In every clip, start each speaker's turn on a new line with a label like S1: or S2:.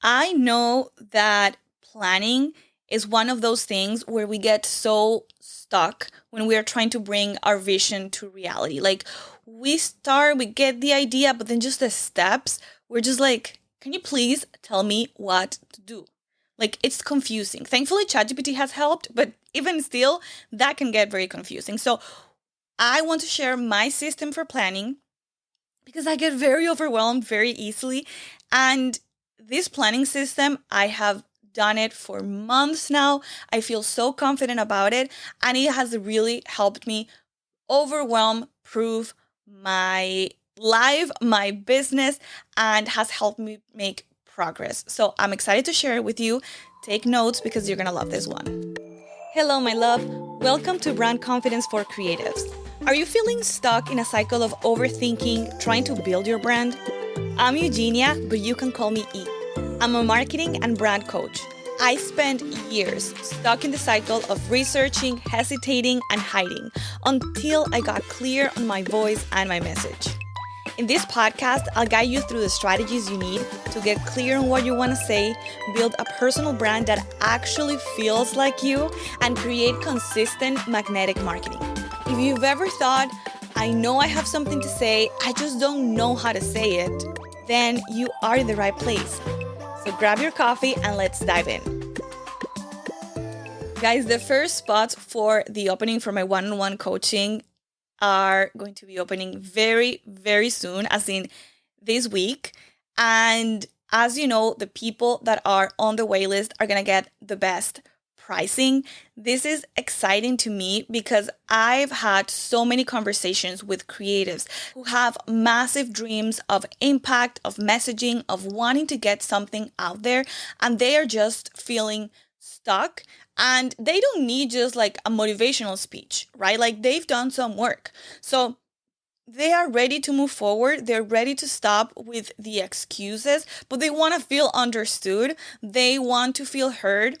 S1: I know that planning is one of those things where we get so stuck when we are trying to bring our vision to reality. Like we get the idea, but then just the steps, we're just like, can you please tell me what to do? Like it's confusing. Thankfully, ChatGPT has helped, but even still, that can get very confusing. So I want to share my system for planning because I get very overwhelmed very easily. And this planning system, I have done it for months now. I feel so confident about it. And it has really helped me overwhelm proof my life, my business, and has helped me make progress. So I'm excited to share it with you. Take notes because you're going to love this one. Hello, my love. Welcome to Brand Confidence for Creatives. Are you feeling stuck in a cycle of overthinking, trying to build your brand? I'm Eugenia, but you can call me E. I'm a marketing and brand coach. I spent years stuck in the cycle of researching, hesitating, and hiding until I got clear on my voice and my message. In this podcast, I'll guide you through the strategies you need to get clear on what you want to say, build a personal brand that actually feels like you, and create consistent magnetic marketing. If you've ever thought, I know I have something to say, I just don't know how to say it, then you are in the right place. So grab your coffee and let's dive in. Guys, the first spots for the opening for my one-on-one coaching are going to be opening very, very soon, as in this week. And as you know, the people that are on the waitlist are going to get the best pricing. This is exciting to me because I've had so many conversations with creatives who have massive dreams of impact, of messaging, of wanting to get something out there, and they are just feeling stuck. And they don't need just like a motivational speech, right? Like they've done some work. So they are ready to move forward. They're ready to stop with the excuses, but they want to feel understood. They want to feel heard.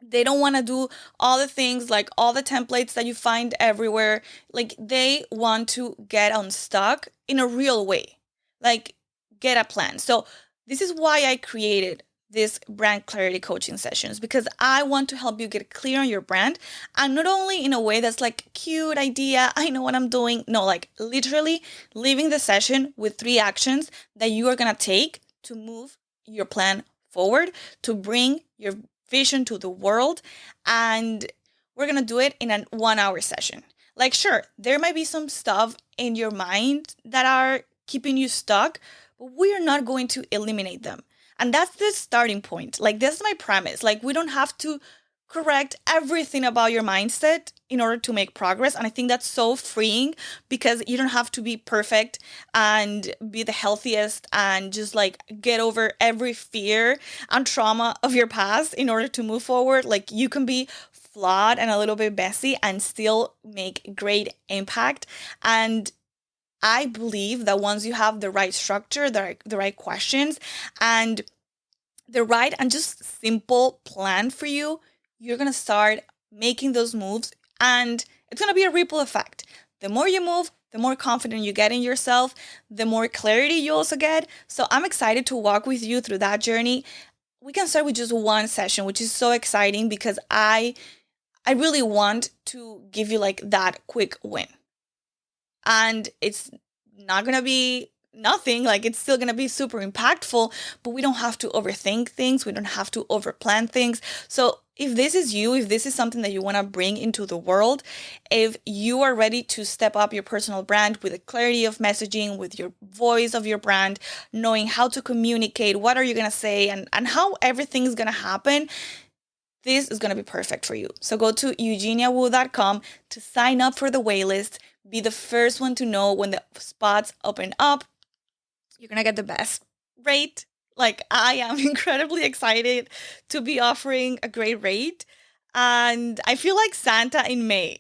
S1: They don't want to do all the things like all the templates that you find everywhere. Like they want to get unstuck in a real way, like get a plan. So this is why I created this brand clarity coaching sessions, because I want to help you get clear on your brand, and not only in a way that's like cute idea, I know what I'm doing. No, like literally leaving the session with 3 actions that you are going to take to move your plan forward, to bring your vision to the world. And we're going to do it in a 1-hour session. Like, sure, there might be some stuff in your mind that are keeping you stuck, but we are not going to eliminate them. And that's the starting point. Like, this is my premise. Like, we don't have to correct everything about your mindset in order to make progress. And I think that's so freeing because you don't have to be perfect and be the healthiest and just like get over every fear and trauma of your past in order to move forward. Like, you can be flawed and a little bit messy and still make great impact. And I believe that once you have the right structure, the right questions, and the right and just simple plan for you, you're going to start making those moves, and it's going to be a ripple effect. The more you move, the more confident you get in yourself, the more clarity you also get. So I'm excited to walk with you through that journey. We can start with just one session, which is so exciting because I really want to give you like that quick win. And it's not going to be nothing, like it's still going to be super impactful, but we don't have to overthink things. We don't have to overplan things. So if this is you, if this is something that you want to bring into the world, if you are ready to step up your personal brand with the clarity of messaging, with your voice of your brand, knowing how to communicate, what are you going to say, and how everything's going to happen, this is going to be perfect for you. So go to eugeniawu.com to sign up for the waitlist. Be the first one to know when the spots open up. You're going to get the best rate. Like, I am incredibly excited to be offering a great rate. And I feel like Santa in May.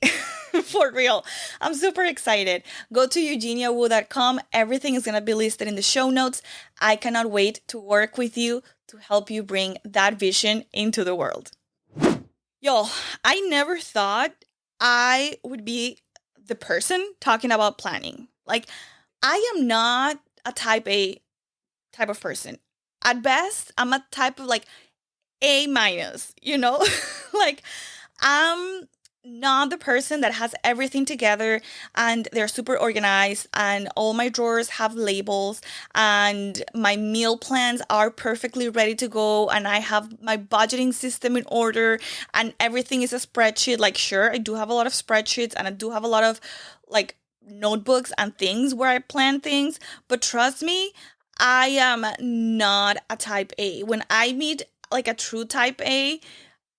S1: For real. I'm super excited. Go to eugeniawu.com. Everything is going to be listed in the show notes. I cannot wait to work with you to help you bring that vision into the world. Yo, I never thought I would be the person talking about planning. Like, I am not a type A type of person. At best, I'm a type of like A minus, you know? Like, I'm not the person that has everything together and they're super organized and all my drawers have labels and my meal plans are perfectly ready to go and I have my budgeting system in order and everything is a spreadsheet. Like, sure, I do have a lot of spreadsheets and I do have a lot of like notebooks and things where I plan things, but trust me, I am not a type A. When I meet like a true type A,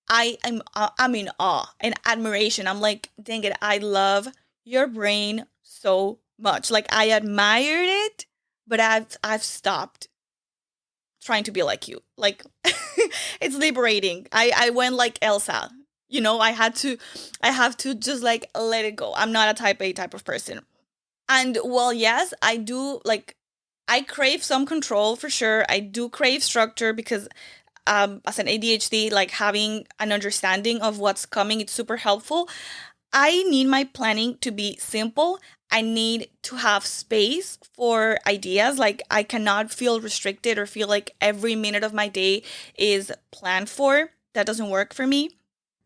S1: I'm in awe and admiration. I'm like, dang it, I love your brain so much. Like I admired it, but I've stopped trying to be like you. Like it's liberating. I went like Elsa. You know, I have to just like let it go. I'm not a type A type of person. And well, yes, I do like I crave some control for sure. I do crave structure because as an ADHD, like having an understanding of what's coming, it's super helpful. I need my planning to be simple. I need to have space for ideas. Like I cannot feel restricted or feel like every minute of my day is planned for. That doesn't work for me.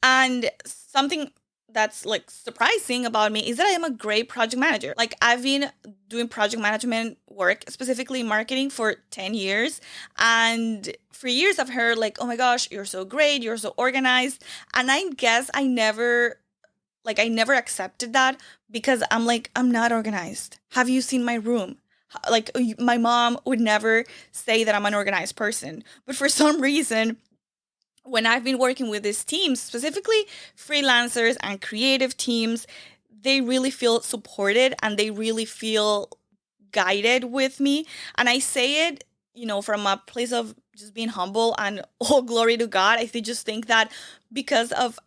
S1: And something that's like surprising about me is that I am a great project manager. Like I've been doing project management work, specifically marketing, for 10 years. And for years I've heard like, oh my gosh, you're so great, you're so organized. And I guess I never accepted that because I'm like, I'm not organized. Have you seen my room? Like my mom would never say that I'm an organized person. But for some reason, when I've been working with these teams, specifically freelancers and creative teams, they really feel supported and they really feel guided with me. And I say it, you know, from a place of just being humble and all glory to God. Just think that because of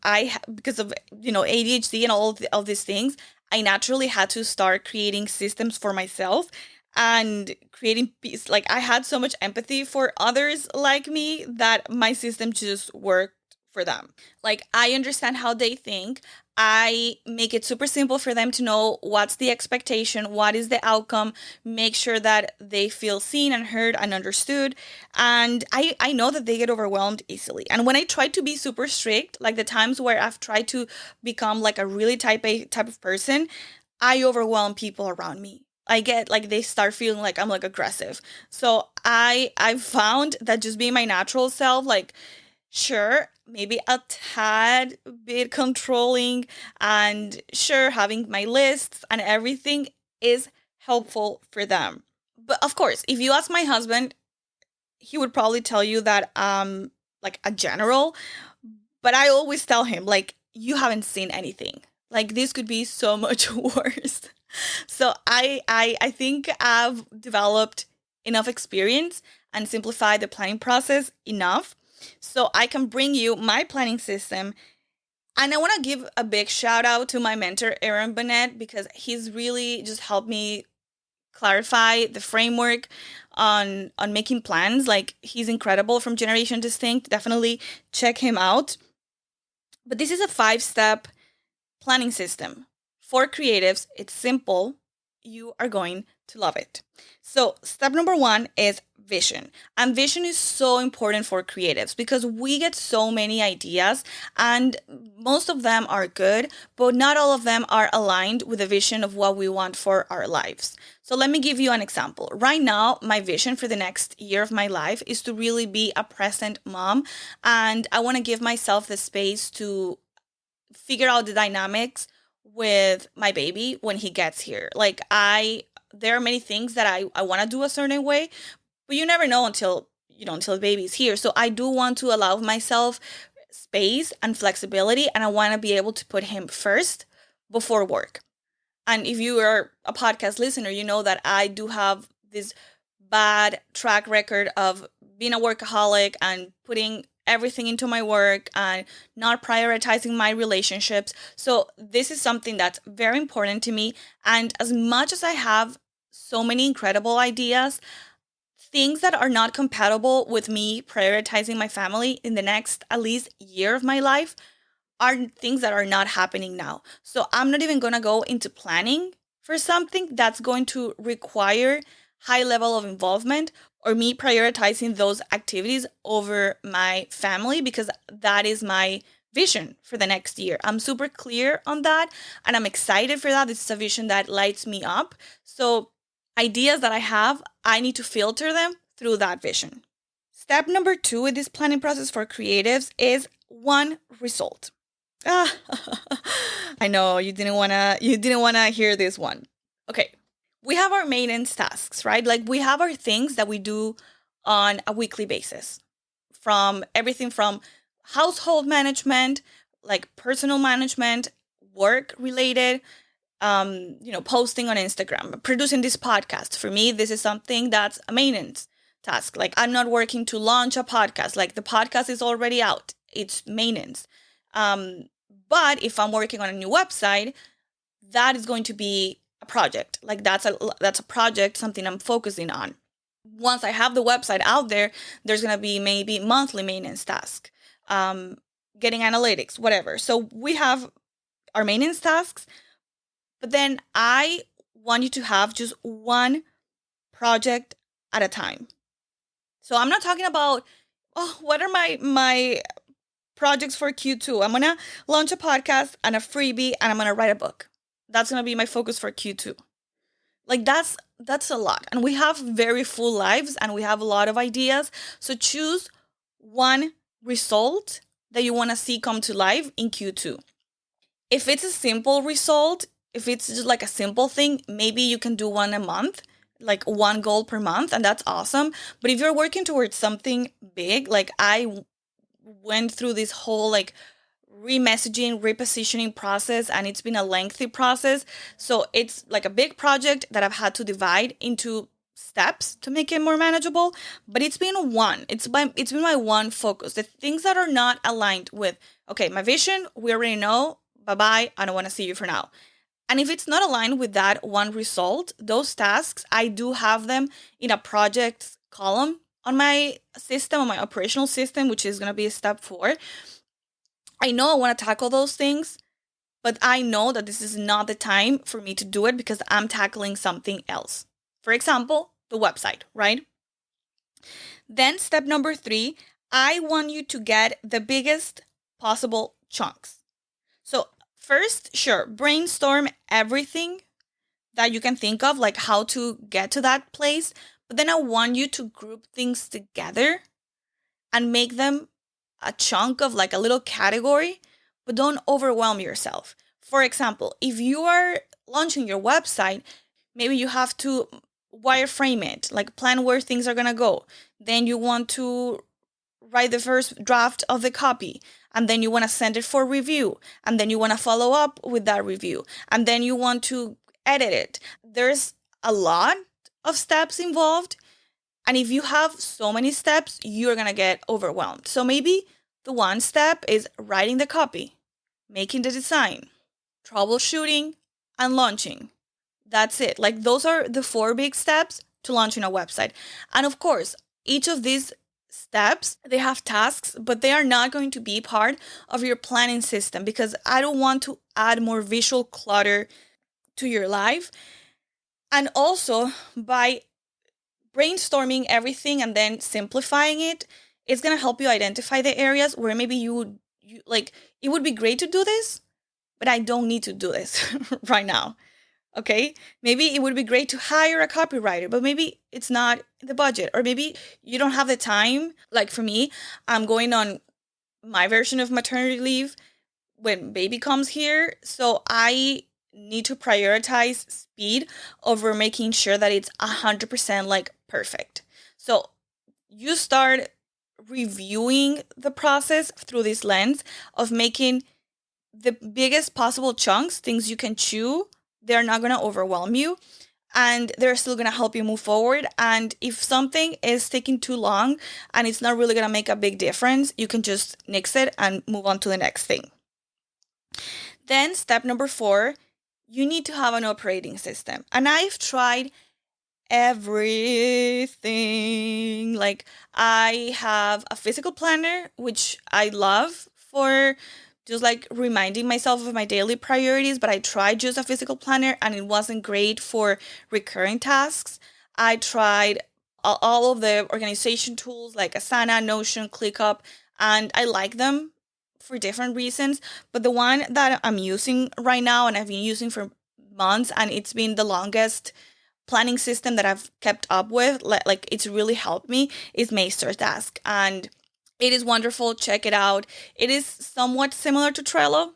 S1: you know ADHD and all these things, I naturally had to start creating systems for myself and creating peace. Like I had so much empathy for others like me that my system just worked for them. Like I understand how they think. I make it super simple for them to know what's the expectation, what is the outcome, make sure that they feel seen and heard and understood. And I know that they get overwhelmed easily. And when I try to be super strict, like the times where I've tried to become like a really type A type of person, I overwhelm people around me. I get like they start feeling like I'm like aggressive. So I found that just being my natural self, like sure, maybe a tad bit controlling and sure having my lists and everything is helpful for them. But of course, if you ask my husband, he would probably tell you that like a general, but I always tell him like you haven't seen anything. Like this could be so much worse. So I think I've developed enough experience and simplified the planning process enough so I can bring you my planning system. And I want to give a big shout out to my mentor Aaron Burnett because he's really just helped me clarify the framework on making plans. Like he's incredible from Generation Distinct. Definitely check him out. But this is a 5-step planning system for creatives. It's simple. You are going to love it. So, step number 1 is vision. And vision is so important for creatives because we get so many ideas and most of them are good, but not all of them are aligned with the vision of what we want for our lives. So, let me give you an example. Right now, my vision for the next year of my life is to really be a present mom, and I want to give myself the space to figure out the dynamics with my baby when he gets here. Like there are many things that I want to do a certain way, but you never know until the baby's here. So I do want to allow myself space and flexibility, and I want to be able to put him first before work. And if you are a podcast listener, you know that I do have this bad track record of being a workaholic and putting everything into my work and not prioritizing my relationships. So this is something that's very important to me. And as much as I have so many incredible ideas, things that are not compatible with me prioritizing my family in the next at least year of my life are things that are not happening now. So I'm not even going to go into planning for something that's going to require high level of involvement or me prioritizing those activities over my family, because that is my vision for the next year. I'm super clear on that and I'm excited for that. This is a vision that lights me up. So ideas that I have, I need to filter them through that vision. Step number 2 in this planning process for creatives is one result. Ah, I know you didn't wanna hear this one. Okay, we have our maintenance tasks, right? Like we have our things that we do on a weekly basis, from everything from household management, like personal management, work related, posting on Instagram, producing this podcast. For me, this is something that's a maintenance task. Like I'm not working to launch a podcast. Like the podcast is already out. It's maintenance. But if I'm working on a new website, that is going to be a project. Like that's a project, something I'm focusing on. Once I have the website out there, there's going to be maybe monthly maintenance task, getting analytics, whatever. So we have our maintenance tasks, but then I want you to have just one project at a time. So I'm not talking about, what are my projects for Q2? I'm going to launch a podcast and a freebie and I'm going to write a book. That's going to be my focus for Q2. Like that's a lot. And we have very full lives and we have a lot of ideas. So choose one result that you want to see come to life in Q2. If it's a simple result, if it's just like a simple thing, maybe you can do one a month, like one goal per month, and that's awesome. But if you're working towards something big, like I went through this whole like remessaging, repositioning process, and it's been a lengthy process. So it's like a big project that I've had to divide into steps to make it more manageable. But it's been been my one focus. The things that are not aligned with, okay, my vision, we already know, bye-bye, I don't want to see you for now. And if it's not aligned with that one result, those tasks, I do have them in a projects column on my system, on my operational system, which is going to be step 4. I know I want to tackle those things, but I know that this is not the time for me to do it because I'm tackling something else. For example, the website, right? Then step number 3, I want you to get the biggest possible chunks. So first, sure, brainstorm everything that you can think of, like how to get to that place. But then I want you to group things together and make them a chunk of like a little category, but don't overwhelm yourself. For example, if you are launching your website, maybe you have to wireframe it, like plan where things are going to go. Then you want to write the first draft of the copy, and then you want to send it for review, and then you want to follow up with that review, and then you want to edit it. There's a lot of steps involved. And if you have so many steps, you're going to get overwhelmed. So maybe the one step is writing the copy, making the design, troubleshooting, and launching. That's it. Like those are the 4 big steps to launching a website. And of course, each of these steps, they have tasks, but they are not going to be part of your planning system because I don't want to add more visual clutter to your life. And also by brainstorming everything and then simplifying it, it's going to help you identify the areas where maybe you like, it would be great to do this, but I don't need to do this right now. Okay, maybe it would be great to hire a copywriter, but maybe it's not the budget, or maybe you don't have the time. Like for me, I'm going on my version of maternity leave when baby comes here, so I need to prioritize speed over making sure that it's 100% like perfect. So you start reviewing the process through this lens of making the biggest possible chunks, things you can chew. They're not going to overwhelm you and they're still going to help you move forward. And if something is taking too long and it's not really going to make a big difference, you can just nix it and move on to the next thing. Then step number 4, you need to have an operating system. And I've tried everything. Like I have a physical planner, which I love for just like reminding myself of my daily priorities, but I tried just a physical planner and it wasn't great for recurring tasks. I tried all of the organization tools like Asana, Notion, ClickUp, and I like them for different reasons. But the one that I'm using right now and I've been using for months, and it's been the longest planning system that I've kept up with, like it's really helped me, is MasterTask. And it is wonderful. Check it out. It is somewhat similar to Trello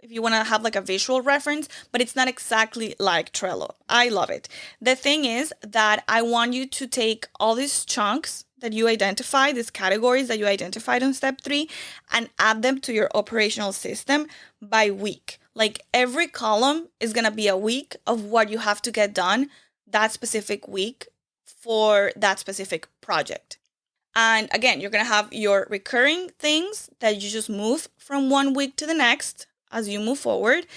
S1: if you want to have like a visual reference, but it's not exactly like Trello. I love it. The thing is that I want you to take all these chunks that you identify, these categories that you identified on step 3, and add them to your operational system by week. Like every column is going to be a week of what you have to get done that specific week for that specific project. And again, you're going to have your recurring things that you just move from one week to the next. As you move forward,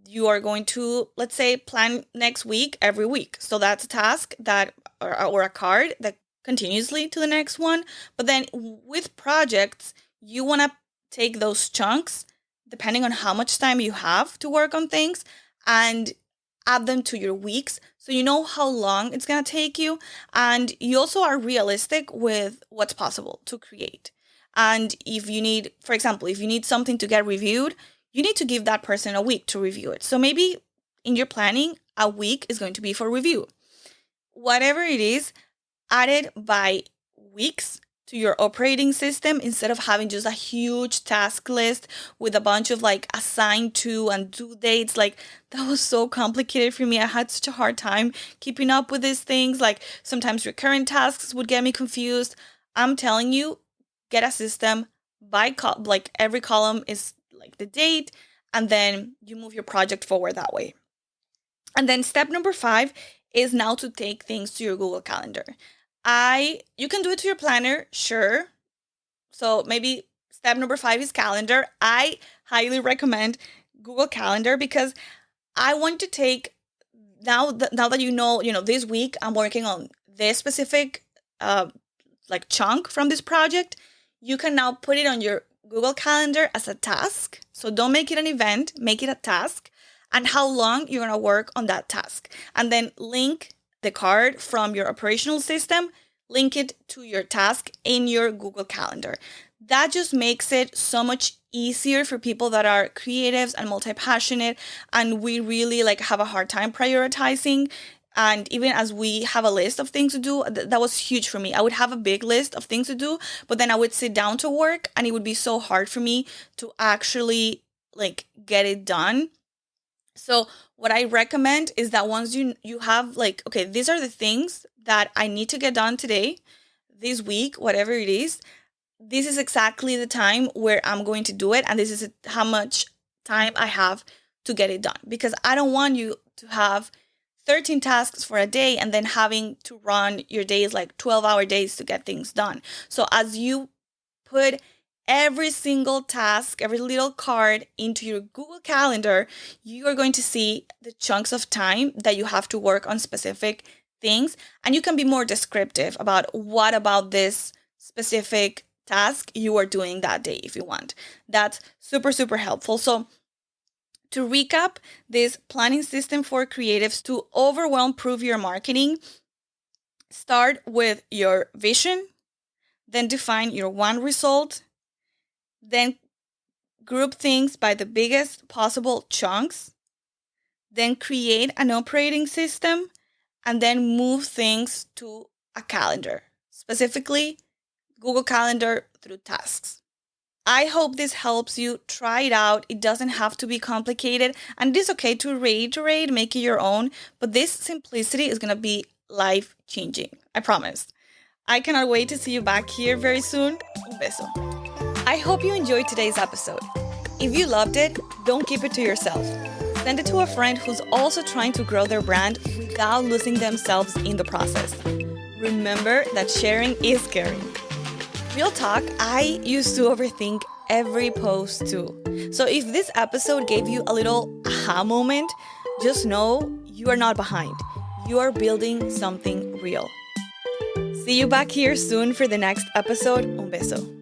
S1: you are going to, let's say, plan next week every week. So that's a task that, or a card that continuously to the next one. But then with projects, you want to take those chunks, depending on how much time you have to work on things, and add them to your weeks so you know how long it's going to take you. And you also are realistic with what's possible to create. And if you need, for example, if you need something to get reviewed, you need to give that person a week to review it. So maybe in your planning, a week is going to be for review. Whatever it is, add it by weeks to your operating system instead of having just a huge task list with a bunch of like assigned to and due dates. Like that was so complicated for me. I had such a hard time keeping up with these things. Like sometimes recurrent tasks would get me confused. I'm telling you, get a system by like every column is like the date, and then you move your project forward that way. And then step number 5 is now to take things to your Google Calendar. You can do it to your planner, sure. So maybe step number 5 is calendar. I highly recommend Google Calendar because I want to take now that you know this week I'm working on this specific like chunk from this project. You can now put it on your Google Calendar as a task. So don't make it an event, make it a task, and how long you're going to work on that task. And then link the card from your operational system, link it to your task in your Google Calendar. That just makes it so much easier for people that are creatives and multi-passionate, and we really like have a hard time prioritizing. And even as we have a list of things to do, that was huge for me. I would have a big list of things to do, but then I would sit down to work and it would be so hard for me to actually like get it done. So what I recommend is that once you have like, okay, these are the things that I need to get done today, this week, whatever it is, this is exactly the time where I'm going to do it. And this is how much time I have to get it done. Because I don't want you to have 13 tasks for a day and then having to run your days like 12-hour days to get things done. So as you put every single task, every little card into your Google Calendar, you are going to see the chunks of time that you have to work on specific things. And you can be more descriptive about what about this specific task you are doing that day if you want. That's super, super helpful. So to recap this planning system for creatives to overwhelm-proof your marketing, start with your vision, then define your one result, then group things by the biggest possible chunks, then create an operating system, and then move things to a calendar, specifically Google Calendar through tasks. I hope this helps you. Try it out. It doesn't have to be complicated, and it is okay to reiterate, make it your own, but this simplicity is going to be life-changing. I promise. I cannot wait to see you back here very soon. Un beso. I hope you enjoyed today's episode. If you loved it, don't keep it to yourself. Send it to a friend who's also trying to grow their brand without losing themselves in the process. Remember that sharing is caring. Real talk, I used to overthink every post too. So if this episode gave you a little aha moment, just know you are not behind. You are building something real. See you back here soon for the next episode. Un beso.